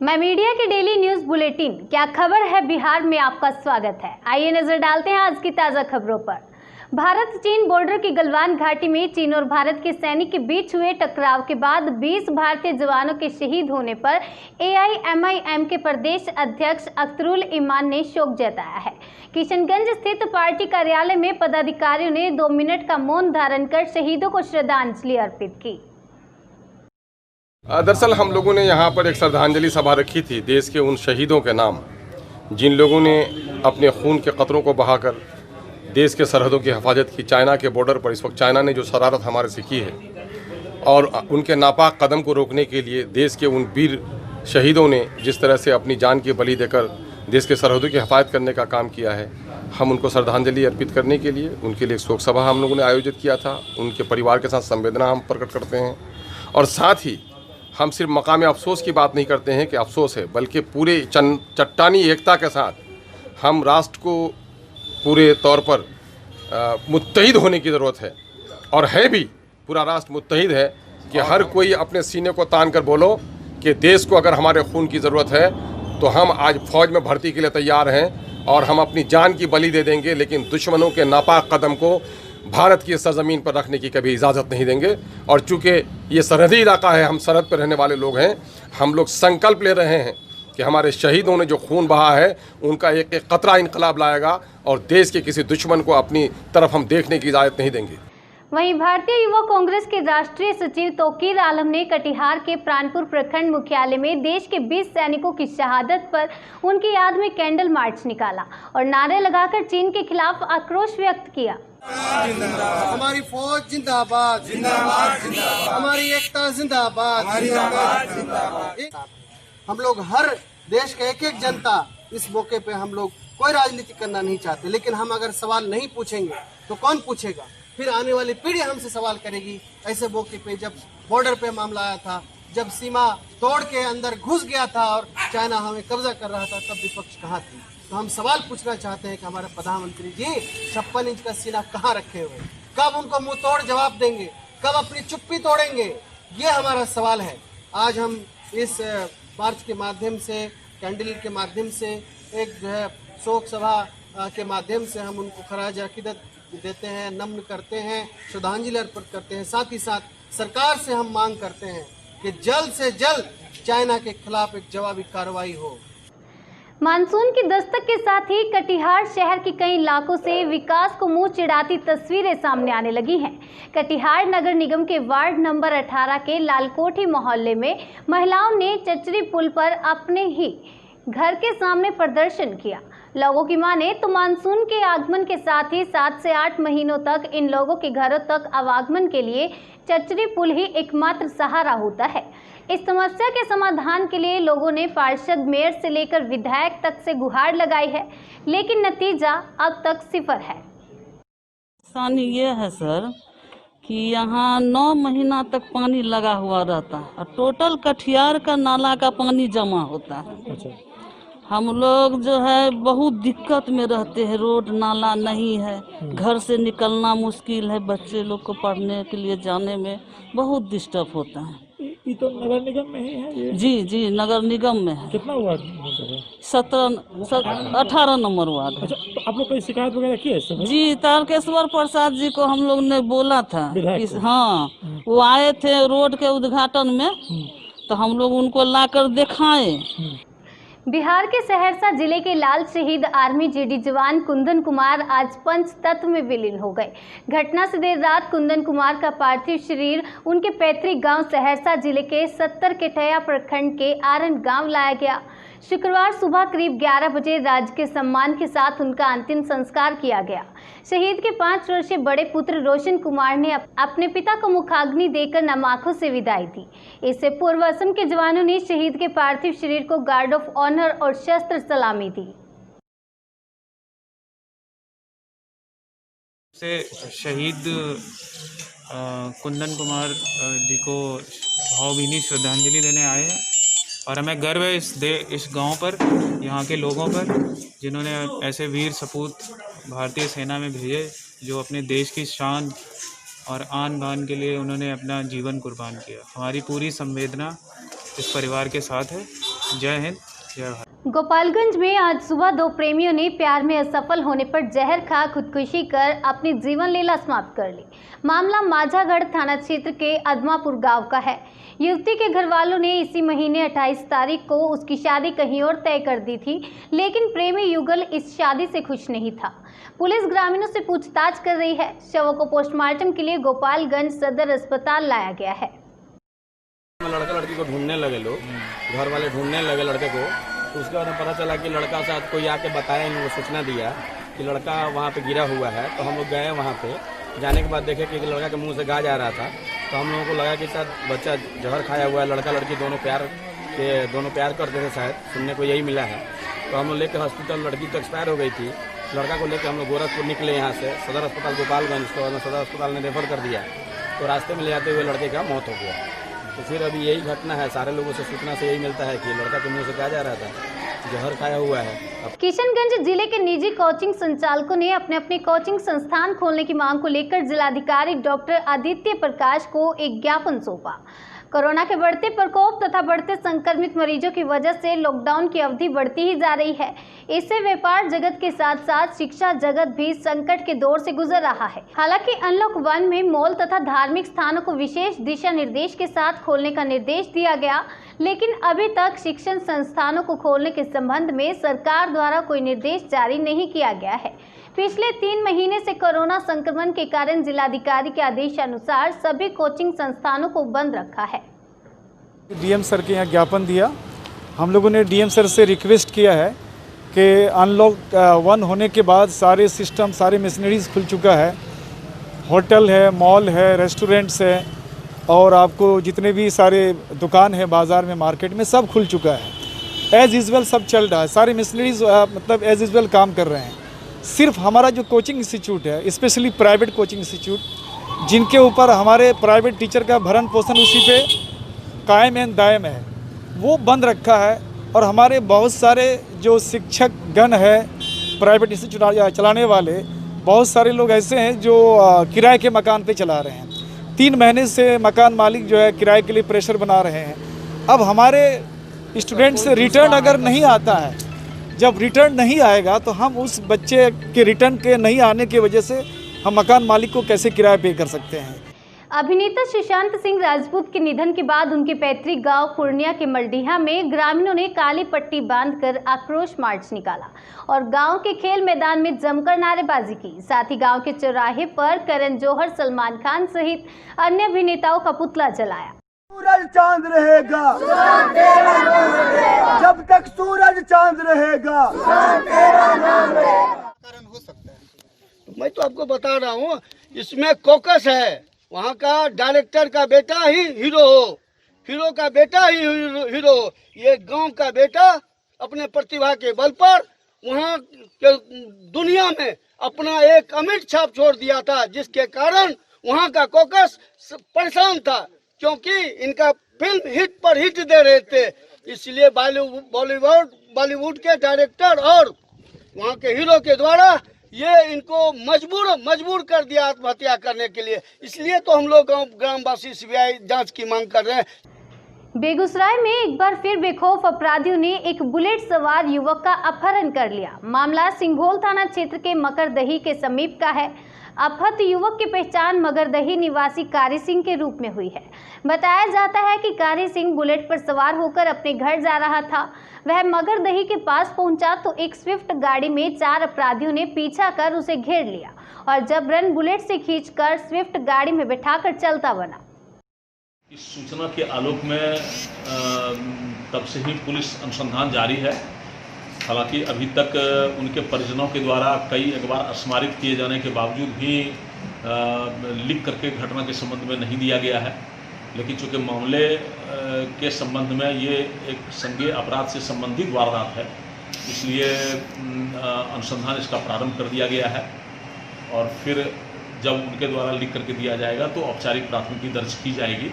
मैं मीडिया के daily news bulletin क्या खबर है बिहार में आपका स्वागत है। आइए नजर डालते हैं आज की ताजा खबरों पर। भारत चीन बॉर्डर की गलवान घाटी में चीन और भारत के सैनिक के बीच हुए टकराव के बाद 20 भारतीय जवानों के शहीद होने पर AIMIM के प्रदेश अध्यक्ष अख्तरुल ईमान ने शोक जताया है। किशनगंज स्थित पार्टी कार्यालय में पदाधिकारियों ने 2 मिनट का मौन धारण कर शहीदों को श्रद्धांजलि अर्पित की। दरअसल हम लोगों ने यहाँ पर एक श्रद्धांजलि सभा रखी थी देश के उन शहीदों के नाम, जिन लोगों ने अपने खून के कतरों को बहाकर देश के सरहदों की हिफाजत की। चाइना के बॉर्डर पर इस वक्त चाइना ने जो शरारत हमारे से की है और उनके नापाक कदम को रोकने के लिए देश के उन वीर शहीदों ने जिस तरह से अपनी जान की बलि देकर देश के सरहदों की हिफाजत करने का काम किया है, हम उनको श्रद्धांजलि अर्पित करने के लिए उनके लिए एक शोक सभा हम लोगों ने आयोजित किया था। उनके परिवार के साथ संवेदना हम प्रकट करते हैं और साथ ही हम सिर्फ मकाम अफसोस की बात नहीं करते हैं कि अफसोस है, बल्कि पूरे चट्टानी एकता के साथ हम राष्ट्र को पूरे तौर पर मुत्तहिद होने की ज़रूरत है और है भी। पूरा राष्ट्र मुत्तहिद है कि हर कोई अपने सीने को तान कर बोलो कि देश को अगर हमारे खून की ज़रूरत है तो हम आज फौज में भर्ती के लिए तैयार हैं और हम अपनी जान की बलि दे देंगे, लेकिन दुश्मनों के नापाक कदम को भारत की सरजमीन पर रखने की कभी इजाज़त नहीं देंगे। और चूँकि ये सरहदी इलाका है, हम सरहद पर रहने वाले लोग हैं, हम लोग संकल्प ले रहे हैं कि हमारे शहीदों ने जो खून बहा है उनका एक एक कतरा इनकलाब लाएगा और देश के किसी दुश्मन को अपनी तरफ हम देखने की इजाज़त नहीं देंगे। वहीं भारतीय युवा कांग्रेस के राष्ट्रीय सचिव तौकीर आलम ने कटिहार के प्राणपुर प्रखंड मुख्यालय में देश के 20 सैनिकों की शहादत पर उनकी याद में कैंडल मार्च निकाला और नारे लगाकर चीन के खिलाफ आक्रोश व्यक्त किया। हमारी फौज जिंदाबाद जिंदाबाद जिंदाबाद, हमारी एकता जिंदाबाद जिंदाबाद। हम लोग हर देश के एक एक जनता इस मौके पे हम लोग कोई राजनीति करना नहीं चाहते, लेकिन हम अगर सवाल नहीं पूछेंगे तो कौन पूछेगा? फिर आने वाली पीढ़ी हमसे सवाल करेगी। ऐसे मौके पे जब बॉर्डर पे मामला आया था, जब सीमा तोड़ के अंदर घुस गया था और चाइना हमें कब्जा कर रहा था, तब विपक्ष कहाँ थी? तो हम सवाल पूछना चाहते हैं कि हमारे प्रधानमंत्री जी 56 इंच का सीना कहाँ रखे हुए, कब उनको मुंह तोड़ जवाब देंगे, कब अपनी चुप्पी तोड़ेंगे? ये हमारा सवाल है। आज हम इस मार्च के माध्यम से, कैंडल के माध्यम से, एक जो है शोक सभा के माध्यम से हम उनको खराज अकीदत देते हैं, नमन करते हैं, श्रद्धांजलि अर्पित करते हैं। साथ ही साथ सरकार से हम मांग करते हैं कि जल्द से जल्द चाइना के खिलाफ एक जवाबी कार्रवाई हो। मानसून की दस्तक के साथ ही कटिहार शहर के कई इलाकों से विकास को मुंह चिढ़ाती तस्वीरें सामने आने लगी हैं। कटिहार नगर निगम के वार्ड नंबर 18 के लालकोठी मोहल्ले में महिलाओं ने चचरी पुल पर अपने ही घर के सामने प्रदर्शन किया। लोगों की माने तो मानसून के आगमन के साथ ही 7 से 8 महीनों तक इन लोगों के घरों तक आवागमन के लिए चचरी पुल ही एकमात्र सहारा होता है। इस समस्या के समाधान के लिए लोगों ने पार्षद, मेयर से लेकर विधायक तक से गुहार लगाई है, लेकिन नतीजा अब तक सिफर है। परेशानी ये है सर कि यहाँ 9 महीना तक पानी लगा हुआ रहता है और टोटल कटिहार का नाला का पानी जमा होता है। अच्छा। हम लोग जो है बहुत दिक्कत में रहते हैं, रोड नाला नहीं है, घर से निकलना मुश्किल है, बच्चे लोग को पढ़ने के लिए जाने में बहुत डिस्टर्ब होता है। ये तो नगर निगम में ही है ये? जी जी, नगर निगम में है। कितना वार्ड? 18 number ward. अच्छा, तो आप लोग कोई शिकायत वगैरह की है? जी, तारकेश्वर प्रसाद जी को हम लोग ने बोला था कि हाँ, वो आए थे रोड के उद्घाटन में, तो हम लोग उनको लाकर दिखाए। बिहार के सहरसा जिले के लाल शहीद आर्मी जीडी जवान कुंदन कुमार आज पंच तत्व में विलीन हो गए। घटना से देर रात कुंदन कुमार का पार्थिव शरीर उनके पैतृक गांव सहरसा जिले के 70 केठया प्रखंड के आरन गांव लाया गया। शुक्रवार सुबह करीब 11 बजे राजकीय सम्मान के साथ उनका अंतिम संस्कार किया गया। शहीद के 5 वर्षीय बड़े पुत्र रोशन कुमार ने अपने पिता को मुखाग्नि देकर नम आंखों से विदाई दी। इससे पूर्व असम के जवानों ने शहीद के पार्थिव शरीर को गार्ड ऑफ ऑनर और शस्त्र सलामी दी। से शहीद कुंदन कुमार जी को भावभीनी श्रद्धांजलि देने आए हैं और हमें गर्व है इस गांव पर, यहाँ के लोगों पर, जिन्होंने ऐसे वीर सपूत भारतीय सेना में भेजे जो अपने देश की शान और आन बान के लिए उन्होंने अपना जीवन कुर्बान किया। हमारी पूरी संवेदना इस परिवार के साथ है। जय हिंद, जय भारत। गोपालगंज में आज सुबह दो प्रेमियों ने प्यार में असफल होने पर जहर खा खुदकुशी कर अपनी जीवन लीला समाप्त कर ली। मामला माझागढ़ थाना क्षेत्र के अदमापुर गांव का है। युवती के घर वालों ने इसी महीने 28 तारीख को उसकी शादी कहीं और तय कर दी थी, लेकिन प्रेमी युगल इस शादी से खुश नहीं था। पुलिस ग्रामीणों से पूछताछ कर रही है। शवों को पोस्टमार्टम के लिए गोपालगंज सदर अस्पताल लाया गया है। लड़का लड़की को ढूंढने लगे लोग, घर वाले ढूंढने लगे लड़के को, तो उसके बाद में पता चला कि लड़का साथ कोई आके बताया, इन लोगों को सूचना दिया कि लड़का वहाँ पे गिरा हुआ है। तो हम लोग गए वहाँ पे, जाने के बाद देखे कि लड़का के मुंह से गाज आ रहा था। तो हम लोगों को लगा कि शायद बच्चा जहर खाया हुआ है, लड़का लड़की दोनों प्यार करते थे, शायद सुनने को यही मिला है। तो हम लोग लेकर हॉस्पिटल, लड़की तो एक्सपायर हो गई थी, लड़का को लेकर हम लोग गोरखपुर निकले यहाँ से सदर अस्पताल गोपालगंज। उसके बाद सदर अस्पताल ने रेफर कर दिया, तो रास्ते में ले जाते हुए लड़के का मौत हो गया। तो फिर अभी यही घटना है, सारे लोगों से सूचना से यही मिलता है कि लड़का के मुंह से गाज आ रहा था, जहर खाया हुआ है। किशनगंज जिले के निजी कोचिंग संचालकों ने अपने अपने कोचिंग संस्थान खोलने की मांग को लेकर जिलाधिकारी डॉक्टर आदित्य प्रकाश को एक ज्ञापन सौंपा। कोरोना के बढ़ते प्रकोप तथा बढ़ते संक्रमित मरीजों की वजह से लॉकडाउन की अवधि बढ़ती ही जा रही है। इससे व्यापार जगत के साथ साथ शिक्षा जगत भी संकट के दौर से गुजर रहा है। हालांकि अनलॉक 1 में मॉल तथा धार्मिक स्थानों को विशेष दिशा निर्देश के साथ खोलने का निर्देश दिया गया, लेकिन अभी तक शिक्षण संस्थानों को खोलने के संबंध में सरकार द्वारा कोई निर्देश जारी नहीं किया गया है। पिछले 3 महीने से कोरोना संक्रमण के कारण जिलाधिकारी के आदेश अनुसार सभी कोचिंग संस्थानों को बंद रखा है। डीएम सर के यहाँ ज्ञापन दिया। हम लोगों ने डीएम सर से रिक्वेस्ट किया है कि अनलॉक 1 होने के बाद सारे सिस्टम, सारे मशीनरीज खुल चुका है, होटल है, मॉल है, रेस्टोरेंट्स है, और आपको जितने भी सारे दुकान है बाज़ार में, मार्केट में, सब खुल चुका है। एज़ यूजुअल सब चल रहा है, सारे मशीनरीज मतलब एज़ यूजुअल काम कर रहे हैं। सिर्फ हमारा जो कोचिंग इंस्टीट्यूट है, स्पेशली प्राइवेट कोचिंग इंस्टीट्यूट, जिनके ऊपर हमारे प्राइवेट टीचर का भरण पोषण उसी पे कायम एंड दायम है, वो बंद रखा है। और हमारे बहुत सारे जो शिक्षक गण है, प्राइवेट इंस्टीट्यूट चलाने वाले, बहुत सारे लोग ऐसे हैं जो किराए के मकान पे चला रहे हैं। 3 महीने से मकान मालिक जो है किराए के लिए प्रेशर बना रहे हैं। अब हमारे स्टूडेंट से रिटर्न अगर नहीं आता है, जब रिटर्न नहीं आएगा तो हम उस बच्चे के रिटर्न के नहीं आने की वजह से हम मकान मालिक को कैसे किराया पे कर सकते हैं। अभिनेता सुशांत सिंह राजपूत के निधन के बाद उनके पैतृक गांव पूर्णिया के मलडीहा में ग्रामीणों ने काली पट्टी बांधकर आक्रोश मार्च निकाला और गांव के खेल मैदान में जमकर नारेबाजी की। साथ ही गांव के चौराहे पर करण जौहर, सलमान खान सहित अन्य अभिनेताओं का पुतला जलाया। सूरज चांद रहेगा जब तक सूरज चांद रहेगा। कारण हो सकता है। मैं तो आपको बता रहा हूँ, इसमें कोकस है। वहाँ का डायरेक्टर का बेटा ही हीरो हो, हीरो का बेटा ही हीरो हो। ये गांव का बेटा अपने प्रतिभा के बल पर वहाँ के दुनिया में अपना एक अमिट छाप छोड़ दिया था, जिसके कारण वहाँ का कोकस परेशान था, क्योंकि इनका फिल्म हिट पर हिट दे रहे थे। इसलिए बॉलीवुड के डायरेक्टर और वहाँ के हीरो के द्वारा ये इनको मजबूर कर दिया आत्महत्या करने के लिए। इसलिए तो हम लोग ग्रामवासी सीबीआई जांच की मांग कर रहे हैं। बेगूसराय में एक बार फिर बेखौफ अपराधियों ने एक बुलेट सवार युवक का अपहरण कर लिया। मामला सिंघोल थाना क्षेत्र के मकरदही के समीप का है। अपहृत युवक की पहचान मगरदही निवासी कारी सिंह के रूप में हुई है। बताया जाता है कि कारी सिंह बुलेट पर सवार होकर अपने घर जा रहा था। वह मगरदही के पास पहुंचा तो एक स्विफ्ट गाड़ी में 4 अपराधियों ने पीछा कर उसे घेर लिया और जबरन बुलेट से खींचकर स्विफ्ट गाड़ी में बैठाकर चलता बना। इस सूचना के आलोक में तब से ही पुलिस अनुसंधान जारी है। हालांकि अभी तक उनके परिजनों के द्वारा कई अखबार स्मारित किए जाने के बावजूद भी लिख करके घटना के संबंध में नहीं दिया गया है। लेकिन चूँकि मामले के संबंध में ये एक संज्ञेय अपराध से संबंधित वारदात है, इसलिए अनुसंधान इसका प्रारंभ कर दिया गया है और फिर जब उनके द्वारा लिख करके दिया जाएगा तो औपचारिक प्राथमिकी दर्ज की जाएगी।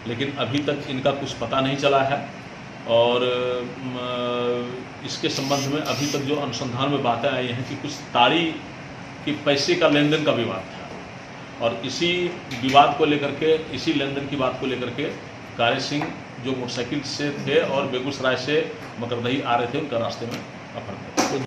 लेकिन अभी तक इनका कुछ पता नहीं चला है और इसके संबंध में अभी तक जो अनुसंधान में बातें आई हैं कि कुछ ताड़ी की पैसे का लेन देन का विवाद था और इसी विवाद को लेकर के, इसी लेन देन की बात को लेकर के कार्य सिंह जो मोटरसाइकिल से थे और बेगूसराय से मकरदही आ रहे थे, उनका रास्ते में अपहरण किया।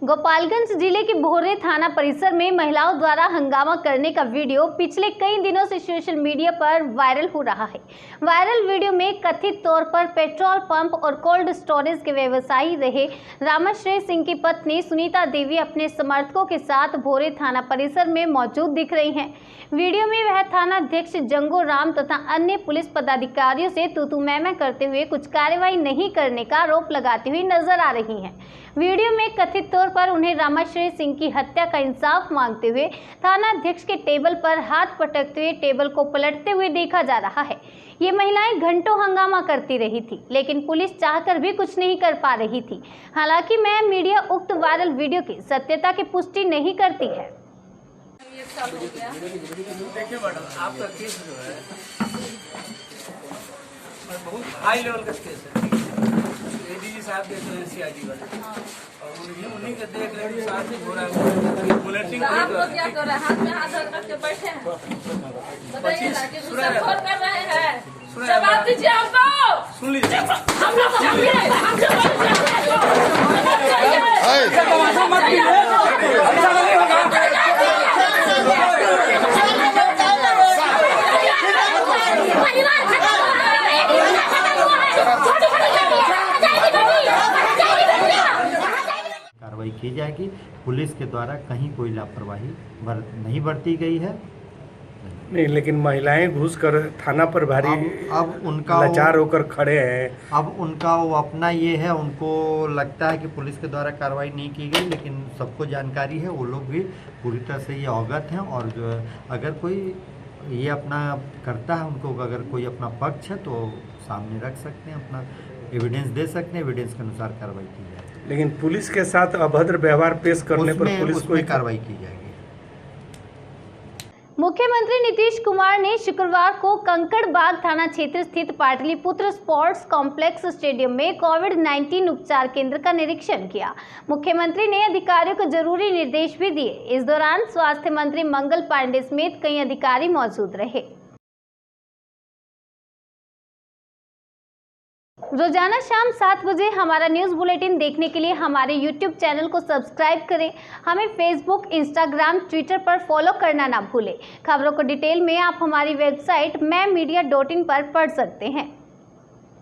गोपालगंज जिले के भोरे थाना परिसर में महिलाओं द्वारा हंगामा करने का वीडियो पिछले कई दिनों से सोशल मीडिया पर वायरल हो रहा है। वायरल वीडियो में कथित तौर पर पेट्रोल पंप और कोल्ड स्टोरेज के व्यवसायी रहे रामाश्रय सिंह की पत्नी सुनीता देवी अपने समर्थकों के साथ भोरे थाना परिसर में मौजूद दिख रही हैं। वीडियो में वह थाना अध्यक्ष जंगो राम तथा अन्य पुलिस पदाधिकारियों से तू मैं करते हुए कुछ कार्रवाई नहीं करने का आरोप लगाती हुई नजर आ रही हैं। वीडियो में कथित तौर पर उन्हें रामाश्रय सिंह की हत्या का इंसाफ मांगते हुए थाना अध्यक्ष के टेबल पर हाथ पटकते हुए टेबल को पलटते हुए देखा जा रहा है। ये महिलाएं घंटों हंगामा करती रही थी, लेकिन पुलिस चाहकर भी कुछ नहीं कर पा रही थी। हालांकि मीडिया उक्त वायरल वीडियो की सत्यता की पुष्टि नहीं करती है। देखिए मैडम, आपका केस जो है बहुत हाई लेवल का केस है। एडीजी साहब देख रहे हैं, सीआईडी वाले, और उन्हीं के देख रहे हैं साथ ही हो रहा है बुलेटिन। आप लोग क्या कर रहे हैं? हाथ में हाथ रख के बैठे हैं, बताइए ना कि घूसखोर कर रहे हैं। जवाब दीजिए हमको। सुन लीजिए, हम लोग चाहिए, कार्रवाई की जाएगी। पुलिस के द्वारा कहीं कोई लापरवाही नहीं बरती गई है। नहीं, लेकिन महिलाएं घुस कर थाना पर भारी अब उनका लाचार होकर खड़े हैं। अब उनका वो अपना ये है, उनको लगता है कि पुलिस के द्वारा कार्रवाई नहीं की गई, लेकिन सबको जानकारी है, वो लोग भी पूरी तरह से ये अवगत हैं। और जो अगर कोई ये अपना करता है, उनको अगर कोई अपना पक्ष है तो सामने रख सकते हैं, अपना एविडेंस दे सकते हैं, एविडेंस के अनुसार कार्रवाई की जाएगी। लेकिन पुलिस के साथ अभद्र व्यवहार पेश करने पर पुलिस को कार्रवाई की जाएगी। मुख्यमंत्री नीतीश कुमार ने शुक्रवार को कंकड़बाग थाना क्षेत्र स्थित पाटलिपुत्र स्पोर्ट्स कॉम्प्लेक्स स्टेडियम में कोविड-19 उपचार केंद्र का निरीक्षण किया। मुख्यमंत्री ने अधिकारियों को जरूरी निर्देश भी दिए। इस दौरान स्वास्थ्य मंत्री मंगल पांडे समेत कई अधिकारी मौजूद रहे। रोजाना शाम 7 बजे हमारा न्यूज़ बुलेटिन देखने के लिए हमारे YouTube चैनल को सब्सक्राइब करें। हमें Facebook, Instagram, Twitter पर फॉलो करना ना भूलें। खबरों को डिटेल में आप हमारी वेबसाइट mymedia.in पर पढ़ सकते हैं।